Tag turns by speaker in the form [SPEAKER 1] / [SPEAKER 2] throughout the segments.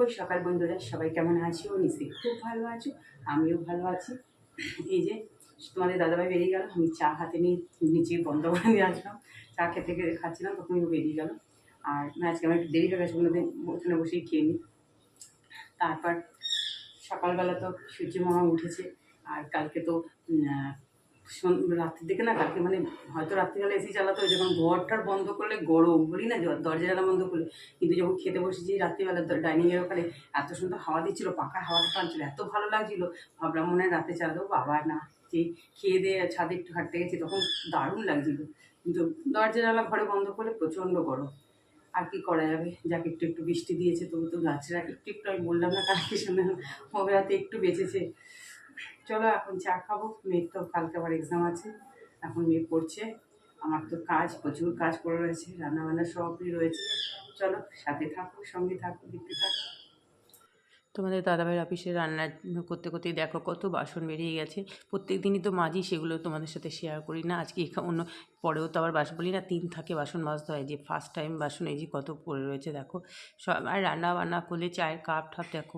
[SPEAKER 1] শুভ সকাল বন্ধুরা, সবাই কেমন আছো? নিশ্চয়ই খুব ভালো আছো, আমিও ভালো আছি। এই যে তোমাদের দাদাভাই বেরিয়ে গেল, আমি চা হাতে নিয়ে নিচে বন্ধ করে দিয়ে আসলাম। চা খেতে খেতে খাচ্ছিলাম, তখন ও বেরিয়ে গেল। আর আজকে আমার একটু দেরি হয়ে গেছে, কোনোদিন ওখানে বসেই খেয়ে নিই। তারপর সকালবেলা তো সূর্য মামা উঠেছে। আর কালকে তো রাত্রির দিকে না, কালকে মানে হয়তো রাত্রিবেলা এসি চালাতো, যখন ঘরটার বন্ধ করলে গরম বলি না, দরজা জানা বন্ধ করলে, কিন্তু যখন খেতে বসেছি রাত্রিবেলা ডাইনিংয়ের ওখানে এত সুন্দর হাওয়া দিচ্ছিল, পাখার হাওয়াটা টানছিল, এত ভালো লাগছিল। ভাবলাম মনে হয় রাতে চালাবো, বাবা না, যে খেয়ে দিয়ে ছাদে একটু হাঁটতে গেছি তখন দারুণ লাগছিল। কিন্তু দরজা জানলা ঘরে বন্ধ করলে প্রচণ্ড গরম। আর কি করা যাবে, যাকে একটু একটু বৃষ্টি দিয়েছে, তবু তো গাছরা একটু একটু, আমি বললাম না কালকে শুনে হবে রাতে একটু বেঁচেছে। চলো এখন চা খাবো, মেয়ের তো কালকে আবার এক্সাম আছে, এখন মেয়ে পড়ছে। আমার তো কাজ, প্রচুর কাজ পড়ে রয়েছে, রান্নাবান্না সবই রয়েছে। চলো সাথে থাকো, সঙ্গে থাকো, দেখতে থাকো।
[SPEAKER 2] তোমাদের দাদাভাইয়ের অফিসে রান্না করতে করতেই দেখো কত বাসন বেরিয়ে গেছে। প্রত্যেক দিনই তো মাজি, সেগুলো তোমাদের সাথে শেয়ার করি না। আজকে অন্য পরেও তো আবার বাসন বলি না, 3 থাকে বাসন মাজতে হয়, যে ফার্স্ট টাইম বাসন এই যে কত পড়ে রয়েছে দেখো সব। আর রান্না বান্না করলে চায়ের কাপ ঠাপ দেখো,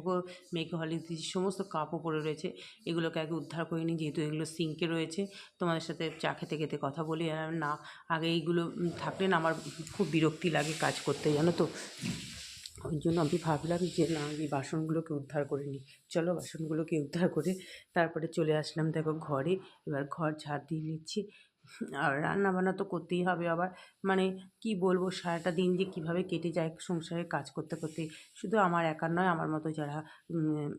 [SPEAKER 2] মেয়েকে হরলিক্স দিয়েছি, সমস্ত কাপও পড়ে রয়েছে। এগুলোকে আগে উদ্ধার করে নিই, যেহেতু এগুলো সিঙ্কে রয়েছে। তোমাদের সাথে চা খেতে খেতে কথা বলি, আর না আগে এইগুলো থাকলে না আমার খুব বিরক্তি লাগে কাজ করতে, জানো তো। ওই জন্য আমি ভাবলাম যে না, আমি বাসনগুলোকে উদ্ধার করে নিই। চলো বাসনগুলোকে উদ্ধার করে তারপরে চলে আসলাম দেখো ঘরে। এবার ঘর ঝাড় দিয়ে নিচ্ছি। আর রান্না বান্না তো করতেই হবে আবার। মানে কি বলবো, সারাটা দিন যে কীভাবে কেটে যায় সংসারে কাজ করতে করতে। শুধু আমার একার নয়, আমার মতো যারা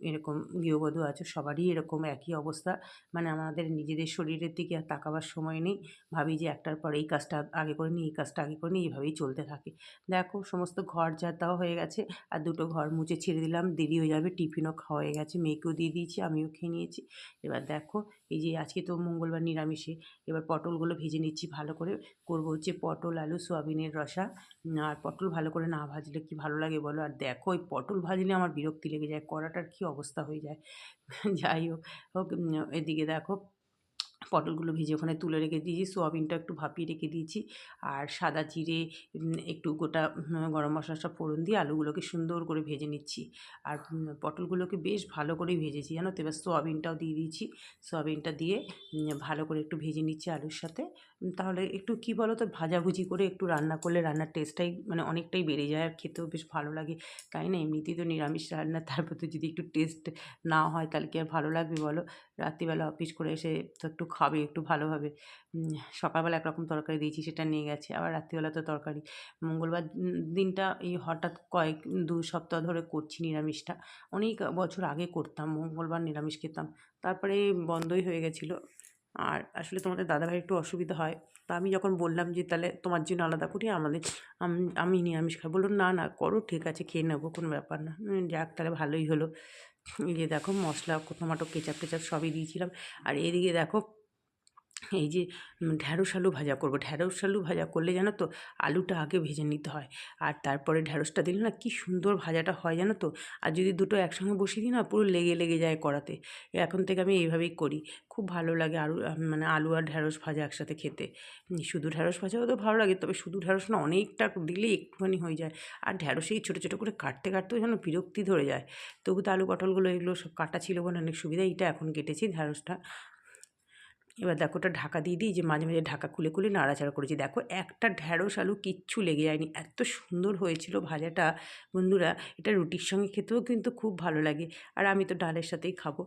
[SPEAKER 2] এরকম গৃহবধূ আছে সবারই এরকম একই অবস্থা। মানে আমাদের নিজেদের শরীরের দিকে আর তাকাবার সময় নেই। ভাবি যে একটার পর এই কাজটা আগে করে নিই, এই কাজটা আগে করে নিই, এইভাবেই চলতে থাকে। দেখো সমস্ত ঘর ঝাড় দেওয়া হয়ে গেছে, আর 2টো ঘর মুছে ছেড়ে দিলাম, দেরি হয়ে যাবে। টিফিনও খাওয়া হয়ে গেছে, মেয়েকেও দিয়ে দিয়েছি, আমিও খেয়ে নিয়েছি। এবার দেখো এই যে আজকে তো মঙ্গলবার নিরামিষে, এবার পটলগুলো ভেজে নিচ্ছি ভালো করে। করবো হচ্ছে পটল আলু সোয়াবিনের রসা। আর পটল ভালো করে না ভাজলে কি ভালো লাগে বলো? আর দেখো ওই পটল ভাজলে আমার বিরক্তি লেগে যায়, কড়াটার কী অবস্থা হয়ে যায়। যাই হোক হোক, এদিকে দেখো পটলগুলো ভেজে ওখানে তুলে রেখে দিয়েছি, সোয়াবিনটা একটু ভাপিয়ে রেখে দিয়েছি। আর সাদা জিরে, একটু গোটা গরম মশলা সব ফোড়ন দিয়ে আলুগুলোকে সুন্দর করে ভেজে নিচ্ছি। আর পটলগুলোকে বেশ ভালো করেই ভেজেছি, জানো তো। এবার সোয়াবিনটাও দিয়ে দিয়েছি, সোয়াবিনটা দিয়ে ভালো করে একটু ভেজে নিচ্ছি আলুর সাথে। তাহলে একটু কী বলো তো, ভাজাভুজি করে একটু রান্না করলে রান্নার টেস্টটাই মানে অনেকটাই বেড়ে যায়, আর খেতেও বেশ ভালো লাগে, তাই না? এমনিতেই তো নিরামিষ রান্না, তারপর তো যদি একটু টেস্ট না হয় তাহলে কি আর ভালো লাগবে বলো? রাত্রিবেলা অফিস করে এসে তো একটু খাবে একটু ভালোভাবে। সকালবেলা একরকম তরকারি দিয়েছি, সেটা নিয়ে গেছে, আবার রাত্রিবেলা তো তরকারি। মঙ্গলবার দিনটা এই হঠাৎ 2 সপ্তাহ ধরে করছি নিরামিষটা। অনেক বছর আগে করতাম, মঙ্গলবার নিরামিষ খেতাম, তারপরে বন্ধই হয়ে গেছিলো। আর আসলে তোমাদের দাদাভাইয়ের একটু অসুবিধা হয়, তা আমি যখন বললাম যে তাহলে তোমার জন্য আলাদা করি, আমি নিরামিষ খাই, বললো না না করো, ঠিক আছে খেয়ে নেবো, কোনো ব্যাপার না। যাক তাহলে ভালোই হলো। এই যে দেখো মশলা, টমেটো, কেচাপ টেচাপ সবই দিয়েছিলাম। আর এদিকে দেখো এই যে ঢ্যাঁড়স আলু ভাজা করবো। ঢ্যাঁড়স আলু ভাজা করলে জানো তো, আলুটা আগে ভেজে নিতে হয়, আর তারপরে ঢ্যাঁড়সটা দিলে না কি সুন্দর ভাজাটা হয়, জানো তো। আর যদি দুটো একসঙ্গে বসিয়ে দিই না, পুরো লেগে লেগে যায় কড়াতে। এখন থেকে আমি এইভাবেই করি, খুব ভালো লাগে। আলু মানে আলু আর ঢ্যাঁড়স ভাজা একসাথে খেতে। শুধু ঢ্যাঁড়স ভাজাও তো ভালো লাগে, তবে শুধু ঢ্যাঁড়স না, অনেকটা দিলে একটুখানি হয়ে যায়। আর ঢ্যাঁড়সেই ছোটো ছোটো করে কাটতে কাটতেও যেন বিরক্তি ধরে যায়। তবু তো আলু পটলগুলো এগুলো সব কাটা ছিল বলে অনেক সুবিধা, এইটা এখন কেটেছি ঢ্যাঁড়সটা। এবার দেখো ওটা ঢাকা দিয়ে দিই, যে মাঝে মাঝে ঢাকা খুলে খুলে নাড়াচাড়া করেছি। দেখো একটা ঢ্যাঁড়স আলু কিচ্ছু লেগে যায়নি, এত সুন্দর হয়েছিল ভাজাটা বন্ধুরা। এটা রুটির সঙ্গে খেতেও কিন্তু খুব ভালো লাগে। আর আমি তো ডালের সাথেই খাবো।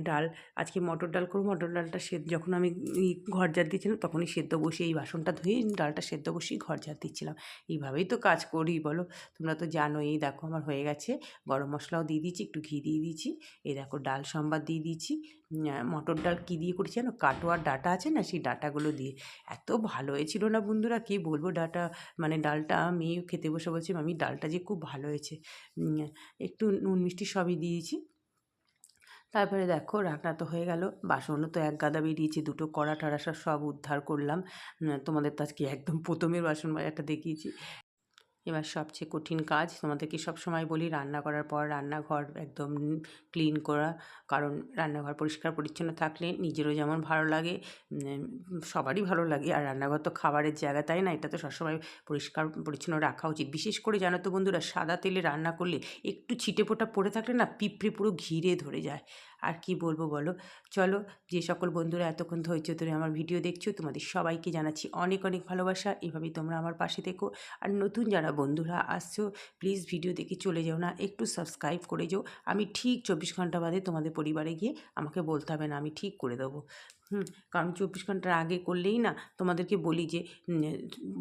[SPEAKER 2] ডাল আজকে মটর ডাল করবো। মটর ডালটা যখন আমি ঘর ঝাড় দিচ্ছিলাম, তখনই সেদ্ধ বসিয়ে এই বাসনটা ধুয়ে ডালটা সেদ্ধ বসিয়ে ঘর ঝাড় দিচ্ছিলাম। এইভাবেই তো কাজ করি বলো, তোমরা তো জানোই। এই দেখো আমার হয়ে গেছে, গরম মশলাও দিয়ে দিয়েছি, একটু ঘি দিয়ে দিয়েছি। এই দেখো ডাল সম্বাদ দিয়ে দিয়েছি। মটর ডাল কী দিয়ে করেছি জানো? কাটোয়ার ডাঁটা আছে না, সেই ডাঁটাগুলো দিয়ে। এত ভালো হয়েছিল না বন্ধুরা, কী বলবো। মানে ডালটা আমি খেতে বসে বলছি, আমি ডালটা যে খুব ভালো হয়েছে। একটু নুন মিষ্টি সবই দিয়েছি। তারপরে দেখো রান্না তো হয়ে গেল, বাসনও তো এক গাদা বেরিয়েছে, 2টো কড়া টড়া সব উদ্ধার করলাম। তোমাদের তো আজকে একদম প্রথমের বাসন মাজাটা দেখিয়েছি। এবার সবচেয়ে কঠিন কাজ তোমাদেরকে সবসময় বলি, রান্না করার পর রান্নাঘর একদম ক্লিন করা। কারণ রান্নাঘর পরিষ্কার পরিচ্ছন্ন থাকলে নিজেরও যেমন ভালো লাগে, সবারই ভালো লাগে। আর রান্নাঘর তো খাবারের জায়গা, তাই না? এটা তো সবসময় পরিষ্কার পরিচ্ছন্ন রাখা উচিত। বিশেষ করে জানো তো বন্ধুরা, সাদা তেলে রান্না করলে একটু ছিটেফোঁটা পড়ে থাকলে না পিঁপড়ে পুরো ঘিরে ধরে যায়। আর কি বলবো বলো। চলো, যে সকল বন্ধুরা এতক্ষণ ধৈর্য ধরে আমার ভিডিও দেখছো, তোমাদের সবাইকে জানাচ্ছি অনেক অনেক ভালোবাসা। এভাবেই তোমরা আমার পাশে থেকো। আর নতুন যারা বন্ধুরা আসছো, প্লিজ ভিডিও দেখে চলে যাও না, একটু সাবস্ক্রাইব করে যাও। আমি ঠিক 24 ঘন্টা বাদে তোমাদের পরিবারে গিয়ে আমাকে বলতে হবে না, আমি ঠিক করে দেবো। কারণ 24 ঘন্টার আগে করলেই না তোমাদেরকে বলি যে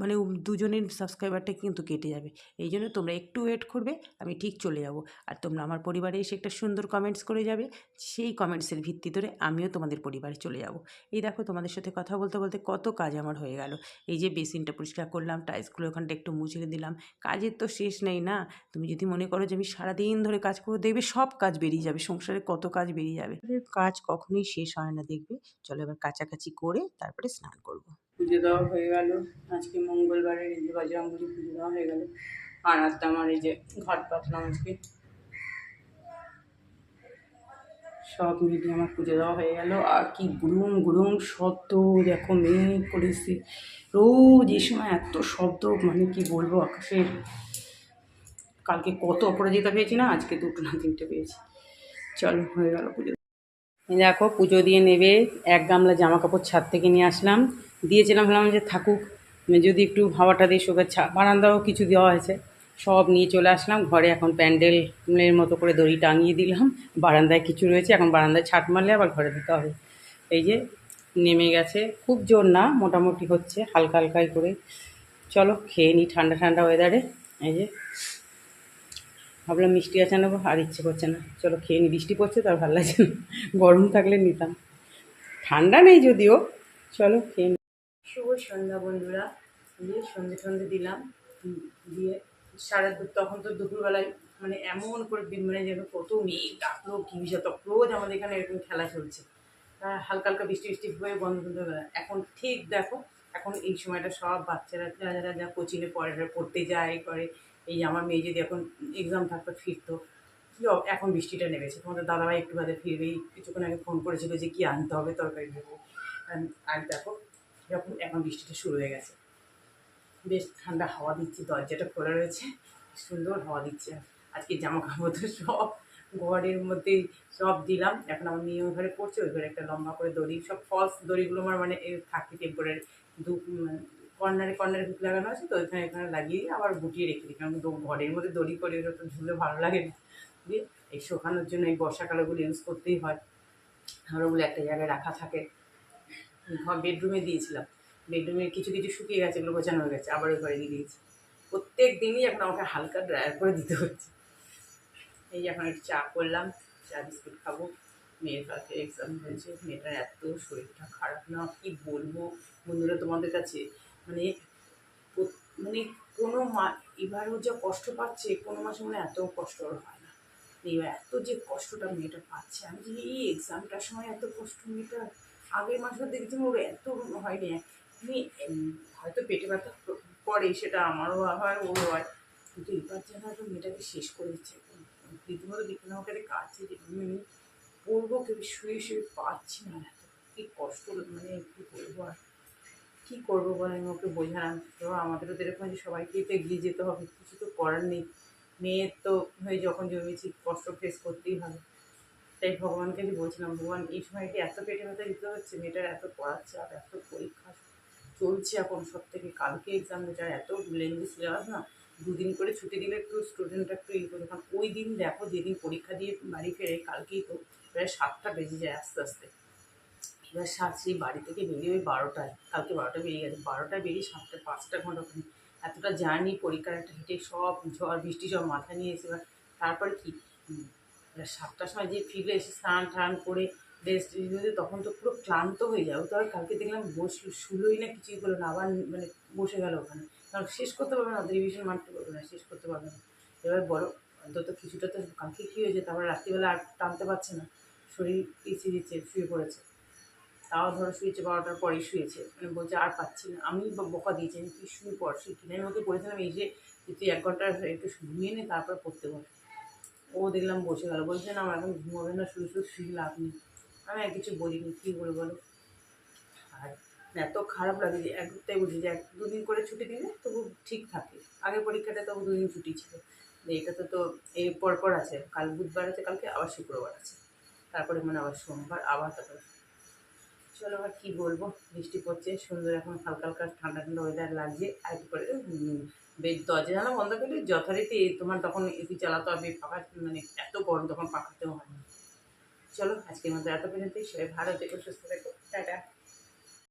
[SPEAKER 2] মানে দুজনের সাবস্ক্রাইবারটা কিন্তু কেটে যাবে। এই জন্য তোমরা একটু ওয়েট করবে, আমি ঠিক চলে যাব। আর তোমরা আমার পরিবারে এসে একটা সুন্দর কমেন্টস করে যাবে, সেই কমেন্টসের ভিত্তি ধরে আমিও তোমাদের পরিবারে চলে যাব। এই দেখো, তোমাদের সাথে কথা বলতে বলতে কত কাজ আমার হয়ে গেল। এই যে বেসিনটা পরিষ্কার করলাম, টাইলসগুলো ওখানটা একটু মুছে দিলাম। কাজের তো শেষ নেই না। তুমি যদি মনে করো যে আমি সারাদিন ধরে কাজ করবো, দেখবে সব কাজ বেরিয়ে যাবে, সংসারে কত কাজ বেরিয়ে যাবে। কাজ কখনোই শেষ হয় না দেখবে। চলো এবার কাচাকাচি করে তারপরে স্নান করব।
[SPEAKER 1] পুজো দেওয়া হয়ে গেল। আজকে মঙ্গলবারের এই যে বজরঙ্গলি পুজো দেওয়া হয়ে গেল। আর আজকে আমার এই যে ঘট পাতলাম আজকে, সব মিলিয়ে আমার পুজো দেওয়া হয়ে গেল। আর কি গুড়ুম গুড়ুম শব্দ, দেখো মেঘ করেছি রোজ এই সময় এত শব্দ, মানে কি বলবো আকাশের। কালকে কত অপরাজিতা পেয়েছি না, আজকে 2টো না 3টে পেয়েছি। চলো, হয়ে গেল পুজো। এই দেখো পুজো দিয়ে নেবে 1 গামলা জামা কাপড় ছাদ থেকে নিয়ে আসলাম, দিয়েছিলাম, ভাবলাম যে থাকুক, যদি একটু হাওয়াটা দিয়ে শোকার বারান্দাও কিছু দেওয়া হয়েছে, সব নিয়ে চলে আসলাম ঘরে। এখন প্যান্ডেলের মতো করে দড়ি টাঙিয়ে দিলাম। বারান্দায় কিছু রয়েছে, এখন বারান্দায় ছাট মারলে আবার ঘরে দিতে হবে। এই যে নেমে গেছে, খুব জোর না, মোটামুটি হচ্ছে হালকা হালকাই করে। চলো খেয়ে নিই ঠান্ডা ঠান্ডা ওয়েদারে। এই যে ভাবলাম মিষ্টি আচার নেবো, আর ইচ্ছে করছে না। চলো খেয়ে নিই, বৃষ্টি পড়ছে তো আর ভালো লাগছে না, গরম থাকলে নিতাম, ঠান্ডা নেই যদিও। চলো খেয়ে নিই। শুভ সন্ধ্যা বন্ধুরা। দিয়ে সন্ধে দিলাম, দিয়ে তখন তো দুপুরবেলায় মানে এমন করে মানে যেন কত মেঘ ডাকলো, কি বিষয়, তখন রোজ আমাদের এখানে এরকম খেলা চলছে। হালকা হালকা বৃষ্টি বৃষ্টি হয়ে বন্ধ বন্ধ হয়ে গেল। এখন ঠিক দেখো, এখন এই সময়টা সব বাচ্চারা যারা যা কোচিংয়ে পড়তে যায় করে, এই আমার মেয়ে যদি এখন এক্সাম থাকতো ফিরতো, এখন বৃষ্টিটা নেমেছে। তোমাদের দাদাভাই একটু বাদে ফিরবেই, কিছুক্ষণ আগে ফোন করেছিল যে কি আনতে হবে তরকারি দেবো। আর দেখো যখন এখন বৃষ্টিটা শুরু হয়ে গেছে, বেশ ঠান্ডা হাওয়া দিচ্ছে, দরজাটা খোলা রয়েছে, সুন্দর হাওয়া দিচ্ছে। আজকে জামা কাপড় তো সব ঘরের মধ্যেই সব দিলাম। এখন আমার মেয়ে ওই ঘরে পড়ছে, ওই ঘরে একটা লম্বা করে দড়ি, সব ফলস দড়িগুলো আমার মানে থাকে টেম্পোরারি, কর্নারে কর্নারে হুক লাগানো আছে, তো এখানে লাগিয়ে আবার গুটিয়ে রেখে দিই, কারণ ঘরের মধ্যে দড়ি করে ওটা তো ঝুলে ভালো লাগে না। দিয়ে এই শোকানোর জন্য এই বর্ষাকালগুলো ইউজ করতেই হয়, আর ওগুলো একটা জায়গায় রাখা থাকে। বেডরুমে দিয়েছিলাম, বেডরুমে কিছু কিছু শুকিয়ে গেছে, এগুলো গোছানো হয়ে গেছে, আবার ওই ঘরে দিয়ে দিয়েছি। প্রত্যেক দিনই এখন আমাকে হালকা ড্রায়ার করে দিতে হচ্ছে। এই যে এখন একটু চা করলাম, চা বিস্কুট খাবো। মেয়ের কাছে এক্সাম হয়েছে, মেয়েটার এত শরীরটা খারাপ না, কি বলবো বন্ধুরা তোমাদের কাছে। মানে মানে কোনো এবারও যা কষ্ট পাচ্ছে, কোনো মাসে মানে এত কষ্ট ওর হয় না। এবার এত যে কষ্টটা মেয়েটা পাচ্ছে, আমি যে এই এক্সামটার সময় এত কষ্ট মেয়েটা, আগের মাসে দেখছি ওর এত হয়নি। আমি হয়তো পেটে ব্যথা করে, সেটা আমারও হয় ওরও হয়, কিন্তু এবার যেন একটু মেয়েটাকে শেষ করে দিচ্ছে। রীতিমতো বিছানা আমাকে কাছে যে আমি পড়বো, কেউ শুয়ে শুয়ে পাচ্ছি না, এত কি কষ্ট, মানে কী বলবো আর কী করবো বলে আমি ওকে বোঝালাম। তো আমাদেরও তো এরকম যে সবাইকেই তো এগিয়ে যেতে হবে, কিছু তো করার নেই, মেয়ের তো হয়ে যখন জন্মেছি কষ্ট ফেস করতেই হবে। তাই ভগবানকে আমি বলছিলাম, ভগবান এই সময়টি এত পেটে ব্যথা দিতে হচ্ছে, মেয়েটার এত পড়াচ্ছে আর এত পরীক্ষা চলছে এখন, সব থেকে কালকে এক্সাম, মেয়েটার এত লেন্দি সিলেবাস না, 2 দিন করে ছুটি দিলে একটু স্টুডেন্টরা একটু ইয়ে করে। কারণ ওই দিন দেখো যেদিন পরীক্ষা দিয়ে বাড়ি ফেরে, কালকেই তো প্রায় 7টা বেজে যায় আস্তে আস্তে। এবার সেই বাড়ি থেকে বেরিয়ে ওই 12টায়, কালকে 12টায় বেরিয়ে গেছে, 12টায় বেরিয়ে 7টা 5টা ঘন্টা ওখানে এতটা জার্নি, পরীক্ষার একটা হেঁটে সব ঝড় বৃষ্টি সব মাথা নিয়ে এসে, এবার তারপরে কি 7টার সময় যে ফিরলে, এসে স্নান টান করে রেস্ট নিতে, তখন তো পুরো ক্লান্ত হয়ে যাবে। তো আর কালকে দেখলাম শুলোই না, কিছুই করলো না, আবার মানে বসে গেল ওখানে, কারণ শেষ করতে পারবে না, রিভিশন মারতে পারবে না, শেষ করতে পারবে না। এবার বড় অন্তত কিছুটা তো, কালকে কী হয়েছে, তারপর রাত্রিবেলা আর টানতে পারছে না, শরীর পিছিয়ে দিচ্ছে, শুয়ে পড়েছে। তাও ধরো শুয়েছে, 12টার পরেই শুয়েছে, মানে বলছে আর পাচ্ছি না। আমি বকা দিয়েছি, আমি কি শুয়ে পড়, শুয়ে কিনে আমি ওকে বলেছিলাম এই যে তুই 1 ঘন্টা একটু ঘুমিয়ে নে, তারপর পড়তে বস। ও দেখলাম বসে গেল, বলছে না আমার এখন ঘুমাবে না, শুধু শুধু শুয়ে লাভ নেই। আমি আর কিছু বলিনি, কী বলবো বলো। আর এত খারাপ লাগে যে একটাই বুঝি যে 1-2 দিন করে ছুটি দিলে তবু ঠিক থাকে। আগের পরীক্ষাটা তবু 2 দিন ছুটি ছিল, এটা তো এই পরপর আছে, কাল বুধবার আছে, কালকে আবার শুক্রবার আছে, তারপরে মানে আবার সোমবার, আবার তারপর। চলো আর কী বলবো, বৃষ্টি পড়ছে সুন্দর, এখন হালকা হালকা ঠান্ডা ঠান্ডা ওয়েদার লাগছে। আর একটু করে বেড দরজা জানা বন্ধ করলে যথারীতি তোমার তখন এসি চালাতে হবে, পাখা মানে এত গরম তখন পাখাতেও হয় না। চলো আজকের মতো এত পর্যন্তই, সবাই ভালো থেকো, সুস্থ থেকো, টাটা।